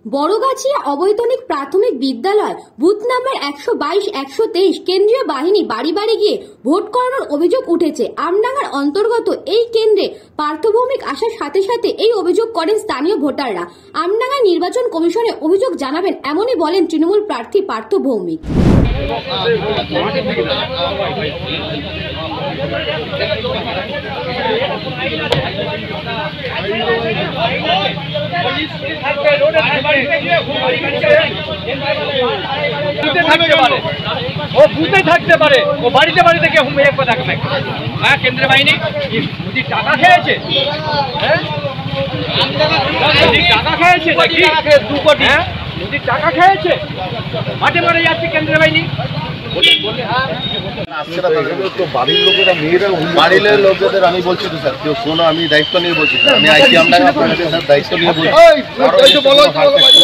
বড়গাছিয়া অবৈতনিক প্রাথমিক বিদ্যালয় বুথ নাম্বার 122-123 কেন্দ্রীয় বাহিনী বাড়ি বাড়ি গিয়ে ভোট করানোর অভিযোগ উঠেছে। আমডাঙ্গার অন্তর্গত এই কেন্দ্রে পার্থভৌমিক আসার সাথে সাথে এই অভিযোগ করেন স্থানীয় ভোটাররা। আমডাঙ্গা নির্বাচন কমিশনে অভিযোগ জানাবেন এমনই বলেন তৃণমূল প্রার্থী পার্থ ভৌমিক। থাকতে পারে ও বাড়িতে বাড়িতে কেউ হ্যাঁ কেন্দ্রীয় বাহিনী মোদির টাকা খেয়েছে, টাকা খেয়েছে 2 কোটি, মোদির টাকা খেয়েছে, মাঠে মারে যাচ্ছে কেন্দ্রীয় বাহিনী। বাড়ির লোকেদের আমি বলছি তো স্যার, কেউ শোনো, আমি দায়িত্ব নিয়ে বলছি, আমি আইসি আমডাঙ্গা স্যার দায়িত্ব নিয়ে বলছি,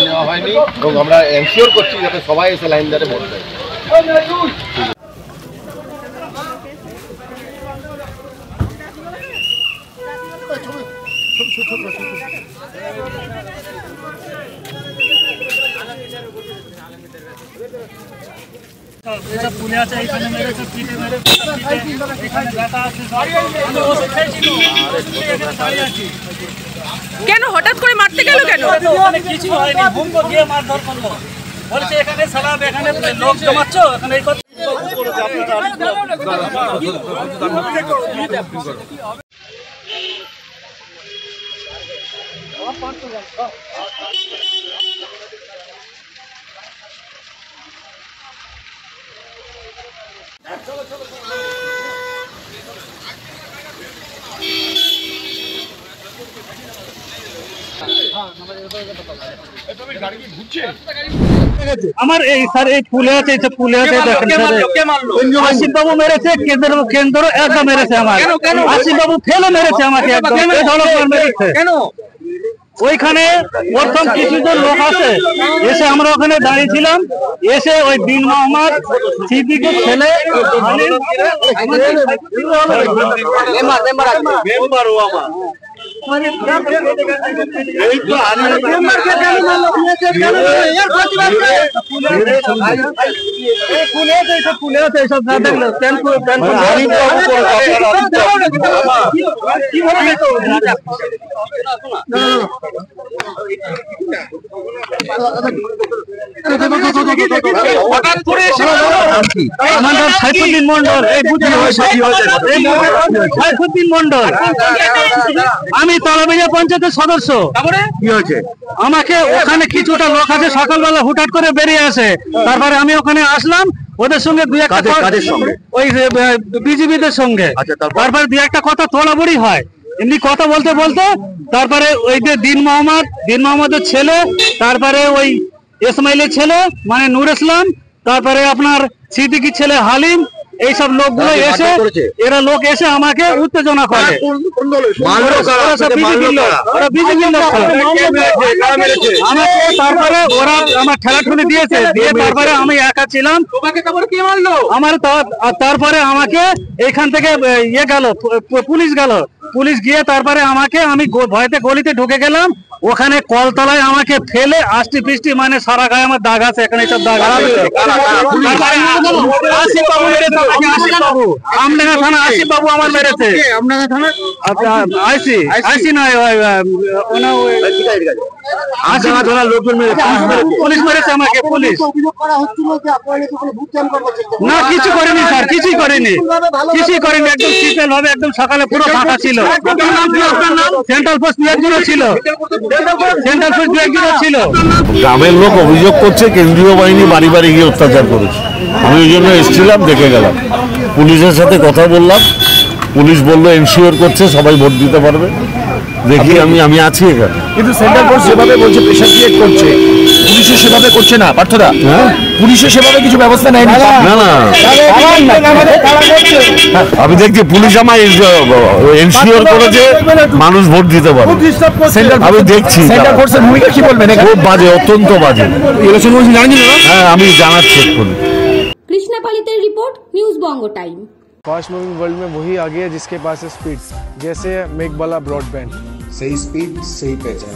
নেওয়া হয়নি এবং আমরা এনশিওর করছি যাতে সবাই এসে লাইন ধরে ভোট দেয়। কেন হঠাৎ করে মারতে গেল? কেন কিছু হয়নি, ভূমকে গিয়ে মারধর করলো, বলছে এখানে সালাব, এখানে লোক জমাচ্ছ, এখানে এই কথা। আমার এই স্যার এই পুলে আছে, পুলে আছে, আশিফ বাবু মেরেছে, কেন্দ্র একদম মেরেছে আমার, আশিফ বাবু ফেলে মেরেছে আমাকে একদম, কেন ওইখানে প্রথম কিছুজন লোক আছে এসে, আমরা ওখানে দাঁড়িয়েছিলাম, এসে ওই বিন মোহাম্মদ সিদ্দিকের ছেলে সাইফুদ্দিন মন্ডল, সাইফুদ্দিন মন্ডল, আমি তলাবিজা পঞ্চায়েতের সদস্য। কি হয়েছে? আমাকে ওখানে কিছুটা লোক আছে সকালবেলা হুটহাট করে বেরিয়ে আসে, তারপরে আমি ওখানে আসলাম, ওদের সঙ্গে দুই একটা ওই বিজেপিদের সঙ্গে, তারপরে দুই একটা কথা তোলাবড়ি হয়, এমনি কথা বলতে বলতে তারপরে ওই যে দিন মোহাম্মদের ছেলে, তারপরে ওই ইসমাইলের ছেলে মানে নূর ইসলাম, তারপরে আপনার সিদ্দিকির ছেলে হালিম, এইসব লোকগুলো এসে, এরা লোক এসে আমাকে উত্তেজনা করে। তারপরে ওরা আমার ঠেলাঠুলি দিয়েছে, দিয়ে তারপরে আমি একা ছিলাম, আমার তারপরে আমাকে এইখান থেকে ইয়ে গেল, পুলিশ গিয়ে তারপরে আমাকে, আমি ভয়তে গলিতে ঢুকে গেলাম, ওখানে কলতলায় আমাকে ফেলে আষ্টি পৃষ্টি মানে সারা গায়ে আমার দাগ আছে, এখানে সব দাগ আমডাঙ্গা থানা আশিফ বাবু আমার মেরেছে, আইসি নয় পুলিশ মেরেছে আমাকে, পুলিশ না কিছু করেনি স্যার, কিছুই করেনি, একদম সিম্পল ভাবে, একদম সকালে পুরো ফাঁকা ছিল, সেন্ট্রাল ফোর্স ছিল। গ্রামের লোক অভিযোগ করছে কেন্দ্রীয় বাহিনী বাড়ি বাড়ি গিয়ে অত্যাচার করেছে, আমি ওই জন্য এসেছিলাম, দেখে গেলাম, পুলিশের সাথে কথা বললাম, পুলিশ বললো এনশিওর করছে সবাই ভোট দিতে পারবে, দেখি আমি আছি এখানে। কিন্তু সেন্ট্রাল ফোর্স যেভাবে বলছে প্রেশার ক্রিয়েট করছে, পুলিশের সেভাবে করছে না পার্থদা, পুলিশের সেভাবে কিছু ব্যবস্থা নেয়নি। না আমি দেখছি পুলিশ আমায় এনশিওর করেছে মানুষ ভোট দিতে পারে, আমি দেখছি। সেন্ট্রাল ফোর্সের ভূমিকা কি বলবেন? খুব বাজে, অত্যন্ত বাজে। হ্যাঁ আমি জানাচ্ছি এক্ষুনি। কৃষ্ণা পালিতের রিপোর্ট, নিউজ বঙ্গ টাইম। फास्ट मूविंग वर्ल्ड में वही आगे है जिसके पास है स्पीड, जैसे मेघबाला ब्रॉडबैंड। सही स्पीड, सही पहचान।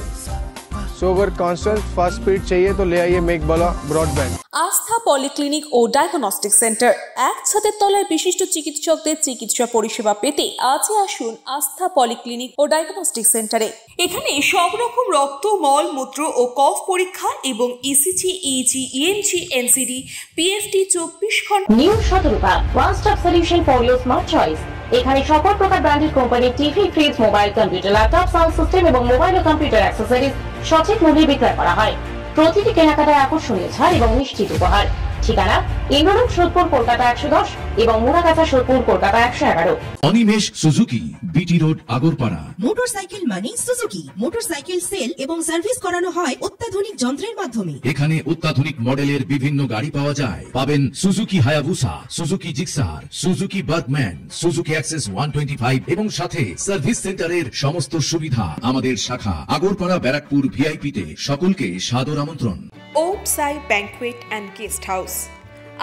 सो अगर कांस्टेंट फास्ट स्पीड चाहिए तो ले आइए मेघबाला ब्रॉडबैंड। আস্থা পলিক্লিনিক ও ডায়াগনস্টিক সেন্টার, এক ছাদের তলায় বিশিষ্ট চিকিৎসকদের চিকিৎসা পরিষেবা পেতে আজই আসুন আস্থা পলিক্লিনিক ও ডায়াগনস্টিক সেন্টারে। এখানে সব রকম রক্ত, মল, মূত্র ও কফ পরীক্ষা এবং ECG, easy, ENG, NCD, PFT 24 ঘন্টা। New Shatarupa one stop solution for your smart choice. এখানে সকল প্রকার ব্র্যান্ডেড কোম্পানির TV, fridge, mobile, computer, laptop, sound system এবং মোবাইল ও কম্পিউটার অ্যাক্সেসরিজ সঠিক মূল্যে বিক্রয় করা হয়। প্রতিটি কেনাকাটায় আকর্ষণীয় ছাড় এবং নিশ্চিত উপহার। ঠিকানা ইন্দ্রলোক, সোদপুর, কলকাতা 110 এবং Muragachha, Sodepur, Kolkata 111। Animesh Suzuki, BT road, Agarpara. Motorcycle মানে সুজুকি। মোটরসাইকেল সেল এবং সার্ভিস করানো হয় অত্যাধুনিক যন্ত্রের মাধ্যমে। এখানে অত্যাধুনিক মডেলের বিভিন্ন গাড়ি পাওয়া যায়। পাবেন Suzuki Hayabusa, Suzuki Gixxer, Suzuki Bergman, Suzuki access 125 এবং সাথে সার্ভিস সেন্টারের সমস্ত সুবিধা। আমাদের শাখা আগরপাড়া, ব্যারাকপুর ভিআইপি তে। সকলকে সাদর আমন্ত্রণ। ওম সাই ব্যাংকুয়েট অ্যান্ড গেস্ট হাউস।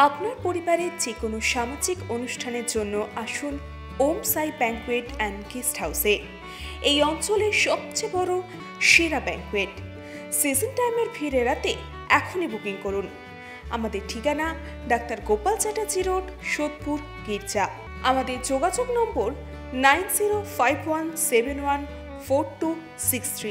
আপনার পরিবারের যে কোনো সামাজিক অনুষ্ঠানের জন্য আসুন ওম সাই ব্যাংকুয়েট অ্যান্ড গেস্ট হাউসে। এই অঞ্চলের সবচেয়ে বড় সেরা ব্যাংকুয়েট। সিজন টাইমের ভিড় এড়াতে এখনই বুকিং করুন। আমাদের ঠিকানা ডাক্তার গোপাল চ্যাটার্জি রোড, সোদপুর, গির্জা। আমাদের যোগাযোগ নম্বর 9051714263।